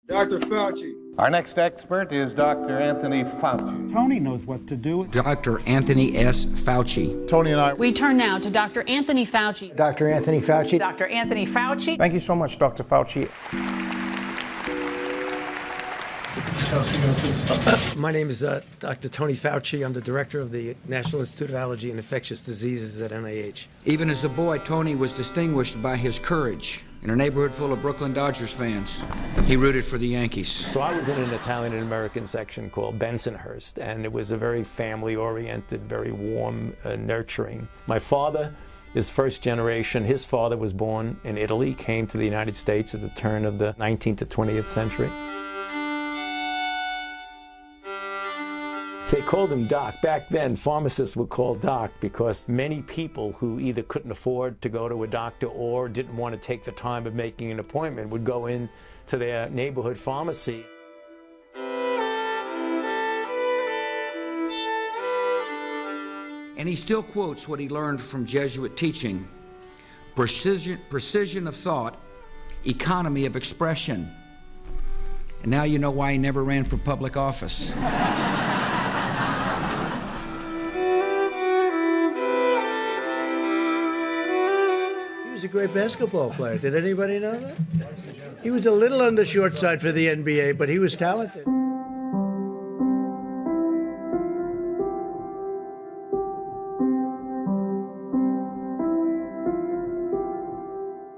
Dr. Fauci. Our next expert is Dr. Anthony Fauci. Tony knows what to do. Dr. Anthony S. Fauci. Tony and I. We turn now to Dr. Anthony Fauci. Dr. Anthony Fauci. Dr. Anthony Fauci. Thank you so much, Dr. Fauci. My name is Dr. Tony Fauci. I'm the director of the National Institute of Allergy and Infectious Diseases at NIH. Even as a boy, Tony was distinguished by his courage. In a neighborhood full of Brooklyn Dodgers fans, he rooted for the Yankees. So I was in an Italian and American section called Bensonhurst, and it was a very family-oriented, very warm, nurturing. My father is first generation. His father was born in Italy, came to the United States at the turn of the 19th to 20th century. They called him Doc. Back then, pharmacists were called Doc because many people who either couldn't afford to go to a doctor or didn't want to take the time of making an appointment would go in to their neighborhood pharmacy. And he still quotes what he learned from Jesuit teaching: precision of thought, economy of expression. And now you know why he never ran for public office. He was a great basketball player. Did anybody know that? He was a little on the short side for the NBA, but he was talented.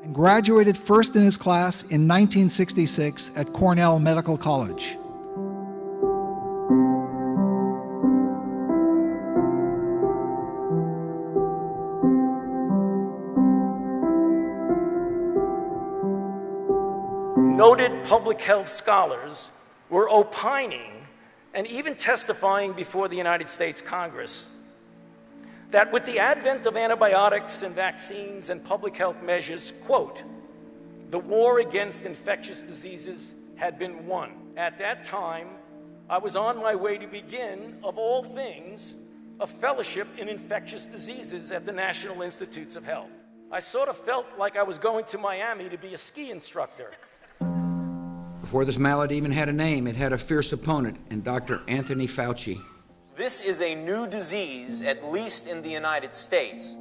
And graduated first in his class in 1966 at Cornell Medical College. Noted public health scholars were opining and even testifying before the United States Congress that with the advent of antibiotics and vaccines and public health measures, quote, the war against infectious diseases had been won. At that time, I was on my way to begin, of all things, a fellowship in infectious diseases at the National Institutes of Health. I sort of felt like I was going to Miami to be a ski instructor. Before this malady even had a name, it had a fierce opponent in Dr. Anthony Fauci. This is a new disease, at least in the United States.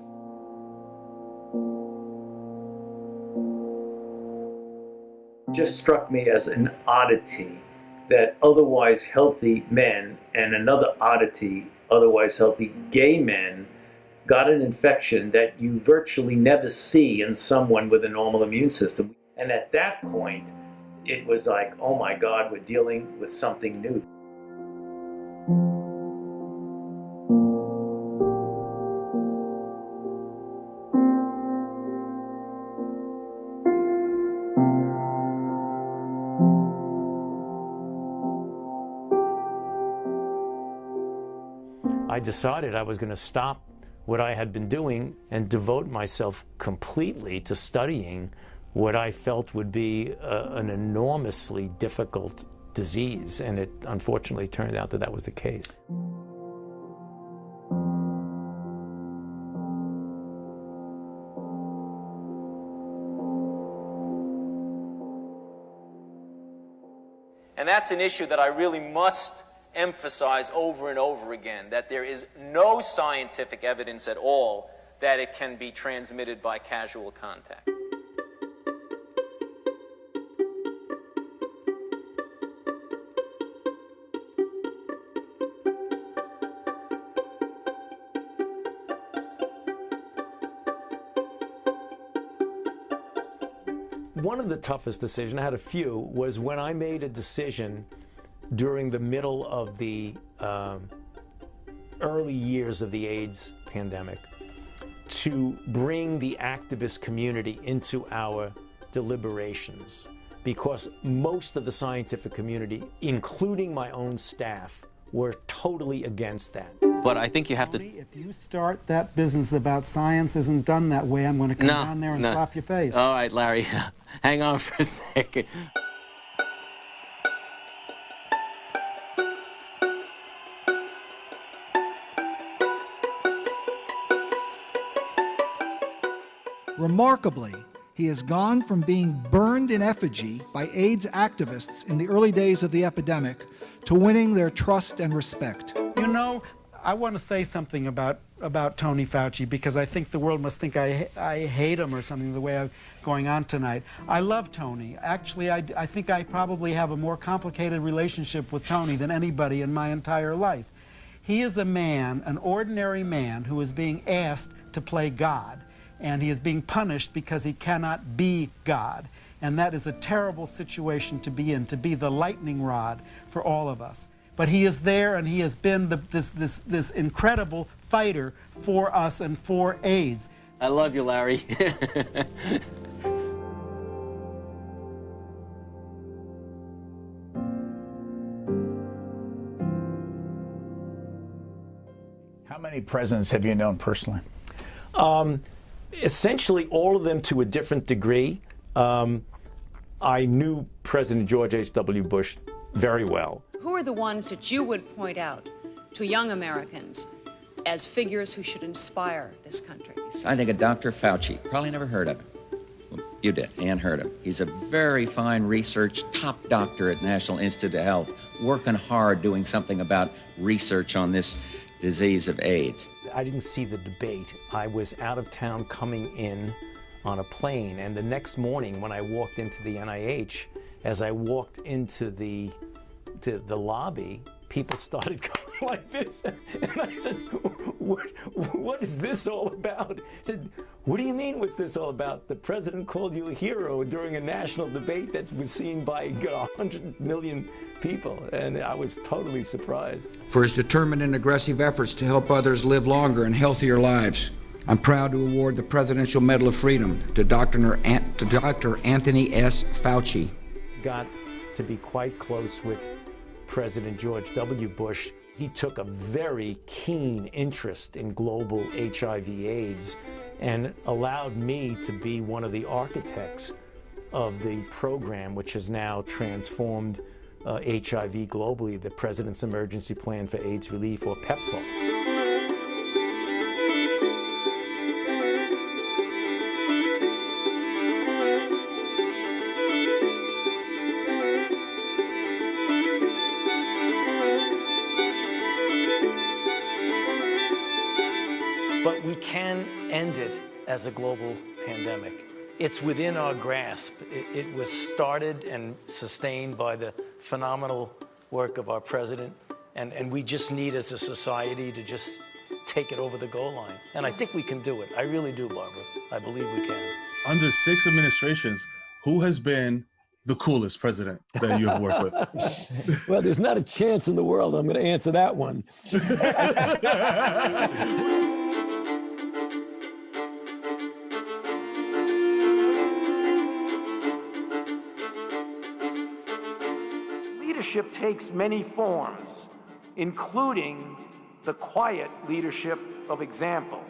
It just struck me as an oddity that otherwise healthy men and another oddity, otherwise healthy gay men, got an infection that you virtually never see in someone with a normal immune system. And at that point, it was like, oh my God, we're dealing with something new. I decided I was going to stop what I had been doing and devote myself completely to studying what I felt would be an enormously difficult disease, and it unfortunately turned out that that was the case. And that's an issue that I really must emphasize over and over again, that there is no scientific evidence at all that it can be transmitted by casual contact. One of the toughest decisions, I had a few, was when I made a decision during the middle of the early years of the AIDS pandemic to bring the activist community into our deliberations, because most of the scientific community, including my own staff, were totally against that. But I think you have to... If you start that business about science isn't done that way, I'm going to come down there and slap your face. All right, Larry, hang on for a second. Remarkably, he has gone from being burned in effigy by AIDS activists in the early days of the epidemic to winning their trust and respect. You know, I want to say something about Tony Fauci, because I think the world must think I hate him or something, the way I'm going on tonight. I love Tony. Actually, I think I probably have a more complicated relationship with Tony than anybody in my entire life. He is a man, an ordinary man, who is being asked to play God, and he is being punished because he cannot be God. And that is a terrible situation to be in, to be the lightning rod for all of us. But he is there, and he has been this incredible fighter for us and for AIDS. I love you, Larry. How many presidents have you known personally? Essentially all of them to a different degree. I knew President George H.W. Bush very well. Who are the ones that you would point out to young Americans as figures who should inspire this country? I think of Dr. Fauci. Probably never heard of him. Well, you did. Ann heard of him. He's a very fine research top doctor at National Institute of Health, working hard doing something about research on this disease of AIDS. I didn't see the debate. I was out of town coming in on a plane, and the next morning when I walked into the NIH, as I walked into the lobby, people started going like this, and I said, what is this all about? I said, what do you mean what's this all about? The president called you a hero during a national debate that was seen by 100 million people, and I was totally surprised. For his determined and aggressive efforts to help others live longer and healthier lives, I'm proud to award the Presidential Medal of Freedom to Dr. Anthony S. Fauci. Got to be quite close with President George W. Bush. He took a very keen interest in global HIV/AIDS and allowed me to be one of the architects of the program, which has now transformed HIV globally, the President's Emergency Plan for AIDS Relief, or PEPFAR. But we can end it as a global pandemic. It's within our grasp. It was started and sustained by the phenomenal work of our president, and we just need as a society to just take it over the goal line. And I think we can do it. I really do, Barbara. I believe we can. Under 6 administrations, who has been the coolest president that you have worked with? Well, there's not a chance in the world I'm going to answer that one. Leadership takes many forms, including the quiet leadership of example.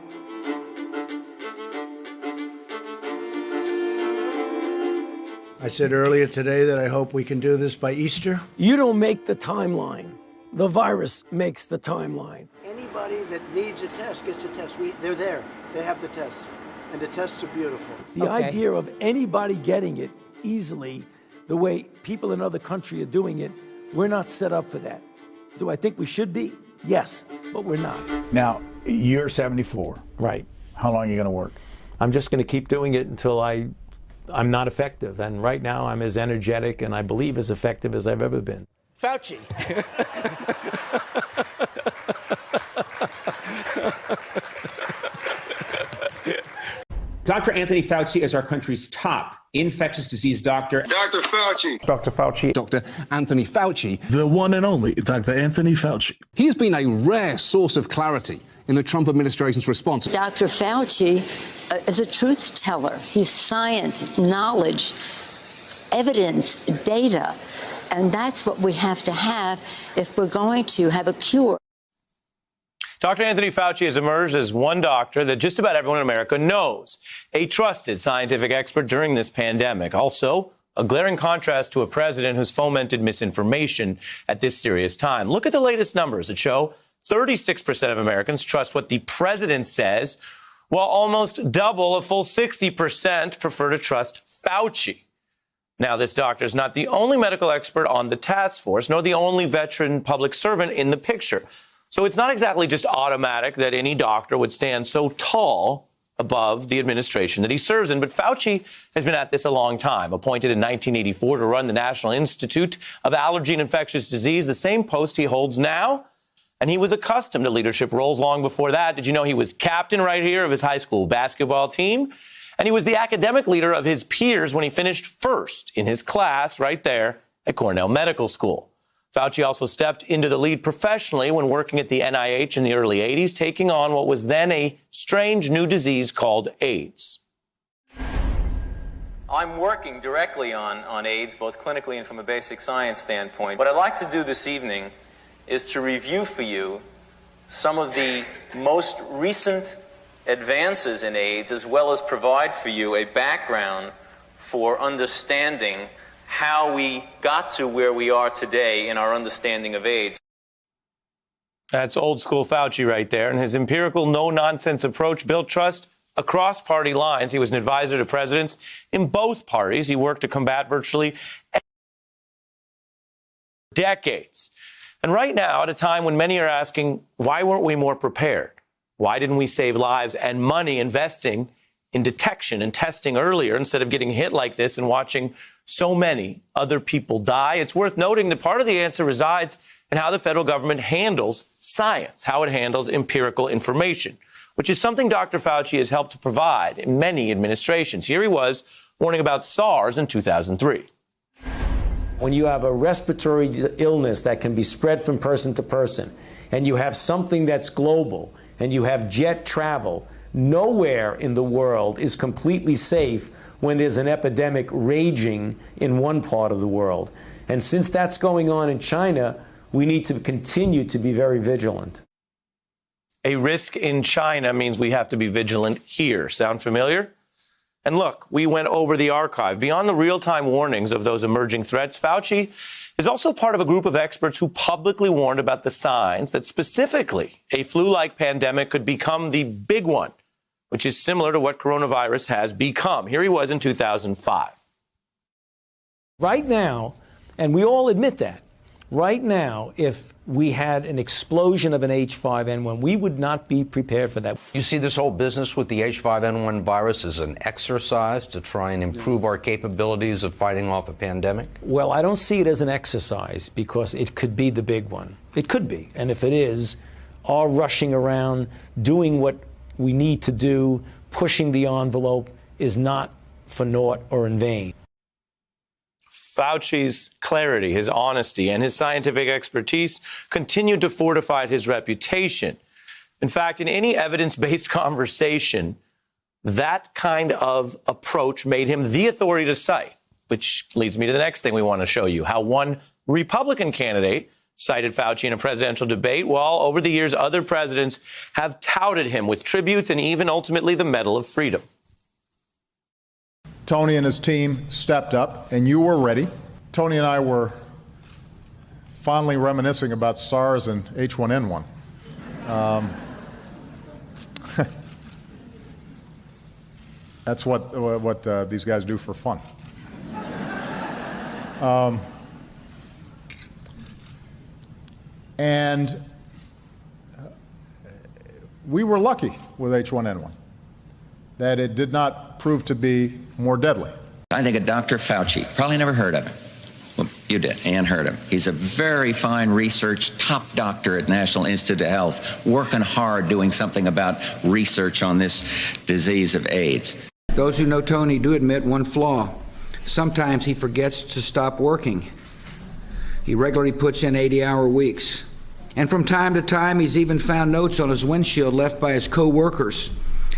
I said earlier today that I hope we can do this by Easter. You don't make the timeline. The virus makes the timeline. Anybody that needs a test gets a test. They're there. They have the tests. And the tests are beautiful. The idea of anybody getting it easily, the way people in other countries are doing it, we're not set up for that. Do I think we should be? Yes, but we're not. Now, you're 74. Right. How long are you going to work? I'm just going to keep doing it until I'm not effective. And right now I'm as energetic and I believe as effective as I've ever been. Fauci. Dr. Anthony Fauci is our country's top infectious disease doctor. Dr. Fauci. Dr. Fauci. Dr. Anthony Fauci. The one and only Dr. Anthony Fauci. He's been a rare source of clarity in the Trump administration's response. Dr. Fauci is a truth teller. He's science, knowledge, evidence, data. And that's what we have to have if we're going to have a cure. Dr. Anthony Fauci has emerged as one doctor that just about everyone in America knows, a trusted scientific expert during this pandemic. Also, a glaring contrast to a president who's fomented misinformation at this serious time. Look at the latest numbers that show 36% of Americans trust what the president says while almost double, a full 60%, prefer to trust Fauci. Now, this doctor is not the only medical expert on the task force, nor the only veteran public servant in the picture. So it's not exactly just automatic that any doctor would stand so tall above the administration that he serves in. But Fauci has been at this a long time, appointed in 1984 to run the National Institute of Allergy and Infectious Disease, the same post he holds now. And he was accustomed to leadership roles long before that. Did you know he was captain right here of his high school basketball team? And he was the academic leader of his peers when he finished first in his class right there at Cornell Medical School. Fauci also stepped into the lead professionally when working at the NIH in the early 80s, taking on what was then a strange new disease called AIDS. I'm working directly on AIDS, both clinically and from a basic science standpoint. What I'd like to do this evening is to review for you some of the most recent advances in AIDS, as well as provide for you a background for understanding how we got to where we are today in our understanding of AIDS. That's old school Fauci right there, and his empirical, no-nonsense approach built trust across party lines. He was an advisor to presidents in both parties. He worked to combat virtually decades. And right now, at a time when many are asking, why weren't we more prepared? Why didn't we save lives and money investing in detection and testing earlier instead of getting hit like this and watching so many other people die? It's worth noting that part of the answer resides in how the federal government handles science, how it handles empirical information, which is something Dr. Fauci has helped to provide in many administrations. Here he was warning about SARS in 2003. When you have a respiratory illness that can be spread from person to person, and you have something that's global, and you have jet travel, nowhere in the world is completely safe when there's an epidemic raging in one part of the world. And since that's going on in China, we need to continue to be very vigilant. A risk in China means we have to be vigilant here. Sound familiar? And look, we went over the archive. Beyond the real-time warnings of those emerging threats, Fauci is also part of a group of experts who publicly warned about the signs that specifically a flu-like pandemic could become the big one, which is similar to what coronavirus has become. Here he was in 2005. Right now, and we all admit that, right now, if we had an explosion of an H5N1, we would not be prepared for that. You see this whole business with the H5N1 virus as an exercise to try and improve our capabilities of fighting off a pandemic? Well, I don't see it as an exercise because it could be the big one. It could be. And if it is, our rushing around, doing what we need to do, pushing the envelope is not for naught or in vain. Fauci's clarity, his honesty, and his scientific expertise continued to fortify his reputation. In fact, in any evidence-based conversation, that kind of approach made him the authority to cite, which leads me to the next thing we want to show you, how one Republican candidate cited Fauci in a presidential debate, while over the years other presidents have touted him with tributes and even ultimately the Medal of Freedom. Tony and his team stepped up, and you were ready. Tony and I were fondly reminiscing about SARS and H1N1. That's what these guys do for fun. And we were lucky with H1N1 that it did not prove to be more deadly. I think of Dr. Fauci. Probably never heard of him. Well, you did. Ann heard him. He's a very fine research top doctor at National Institute of Health, working hard doing something about research on this disease of AIDS. Those who know Tony do admit one flaw. Sometimes he forgets to stop working. He regularly puts in 80-hour weeks. And from time to time, he's even found notes on his windshield left by his co-workers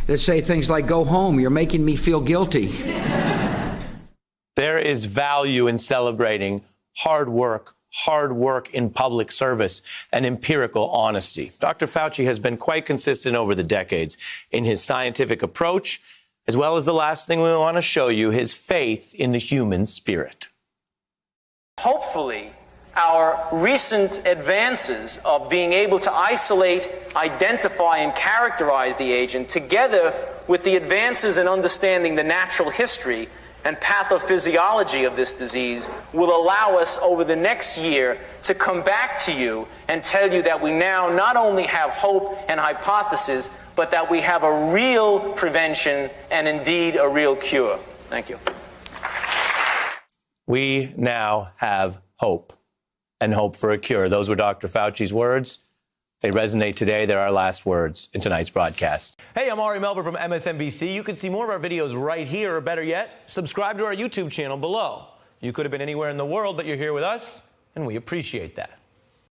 that say things like, "Go home, you're making me feel guilty." There is value in celebrating hard work in public service, and empirical honesty. Dr. Fauci has been quite consistent over the decades in his scientific approach, as well as the last thing we want to show you, his faith in the human spirit. Hopefully, our recent advances of being able to isolate, identify, and characterize the agent, together with the advances in understanding the natural history and pathophysiology of this disease, will allow us over the next year to come back to you and tell you that we now not only have hope and hypothesis, but that we have a real prevention and indeed a real cure. Thank you. We now have hope, and hope for a cure. Those were Dr. Fauci's words. They resonate today. They're our last words in tonight's broadcast. Hey, I'm Ari Melber from MSNBC. You can see more of our videos right here, or better yet, subscribe to our YouTube channel below. You could have been anywhere in the world, but you're here with us, and we appreciate that.